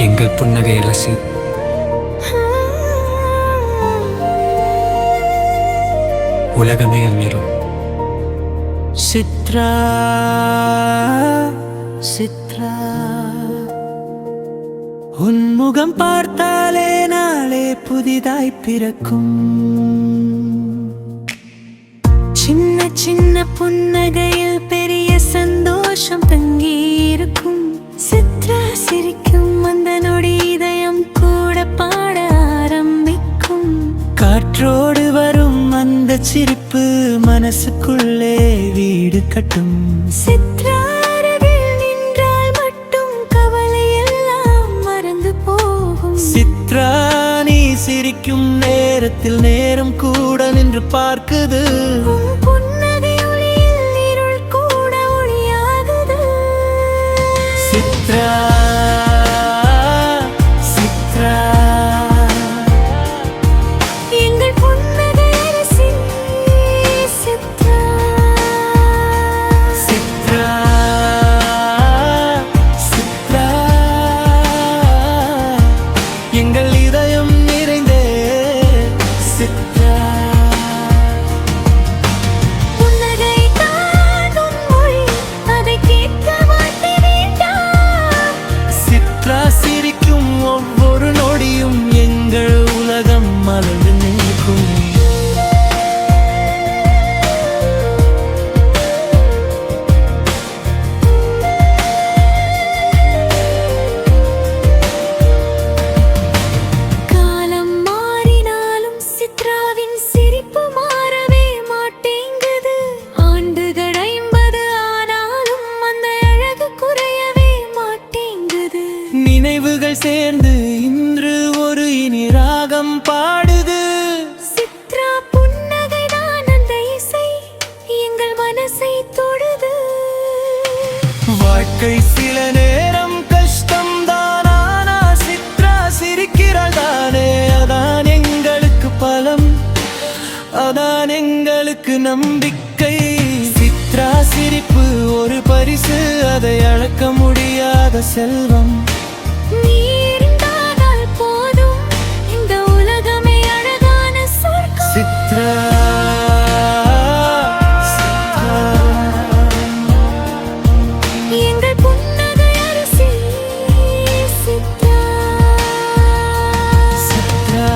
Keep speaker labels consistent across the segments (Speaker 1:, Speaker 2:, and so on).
Speaker 1: எங்கள் புன்னகை ரசி. உலகமே அமரும்.
Speaker 2: சித்ரா சித்ரா, உன்முகம் பார்த்தாலே நாளே புதிதாய் பிறக்கும். சின்ன சின்ன புன்னகையில் பெரிய சந்தோஷம் தங்கியிருக்கும். சித்ரா சிரிக்கும் அந்த நொடி இதயம் கூட பாட ஆரம்பிக்கும். காற்றோடு வரும் அந்த சிரிப்பு மனசுக்குள்ளே வீடு கட்டும். சித்ரா அருகில் நின்றால் மட்டும் கவலை எல்லாம் மறந்து போகும். சித்ரா நீ சிரிக்கும் நேரத்தில் நேரம் கூட நின்று பார்க்குது. புன்னகை ஒளியில் இருள் கூட ஒளியாகுது. சித்ரா சித்ரா, எங்கள் புன்னகை அரசி. சித்ரா சித்ரா சித்ரா, எங்கள் இதயம் நிறைந்தே சித்ரா. புன்னகை தான் உன் மொழி, அதை கேட்க வார்த்தை வேண்டாம். சித்ரா சிரிக்கும் ஒவ்வொரு நொடியும் எங்கள் உலகம் மலர்ந்து நிற்கும். காலம் மாறினாலும் சித்ராவின் சிரிப்பு மாறவே மாட்டேங்குது. ஆண்டுகள் 50 ஆனாலும் அந்த அழகு குறையவே மாட்டேங்குது. நினைவுகள் சேர்ந்து இன்று ஒரு இனி ராகம் பாடுது. சித்ரா புன்னகை தான் அந்த இசை எங்கள் மனசை தொடுது. வாழ்க்கை சில நேரம் கஷ்டம் தான், ஆனா சித்ரா சிரிக்கிறாள் தானே, அதான் எங்களுக்கு பலம், அதான் எங்களுக்கு நம்பிக்கை. சித்ரா சிரிப்பு ஒரு பரிசு, அதை அளக்க முடியாத செல்வம். நீ இருந்தால் போதும், இந்த உலகமே அழகான சொர்க்கம். சித்ரா சித்ரா, எங்கள் புன்னகை அரசி. சித்ரா சித்ரா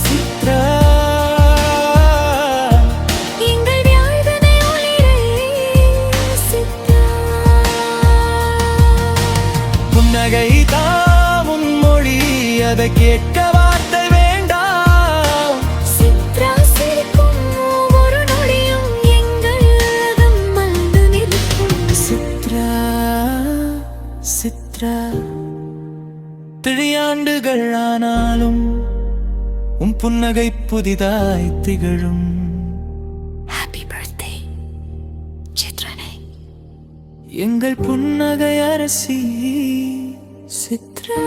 Speaker 2: சித்ரா, எங்கள் வாழ்வினை ஒளிரே. சித்ரா புன்னகை தான் உன் மொழி, அதை கேட்க வார்த்தை வேண்டாம். சித்ரா சிரிக்கும் ஒவ்வொரு நொடியும் எங்கள் உலகம் மலர்ந்து நிற்கும். சித்ரா சித்ரா, திழியாண்டுகள் ஆனாலும் உன் புன்னகை புதிதாய் திகழும். ஹாப்பி பர்த்டே சித்ரனே, எங்கள் புன்னகை அரசி. சித்ரா.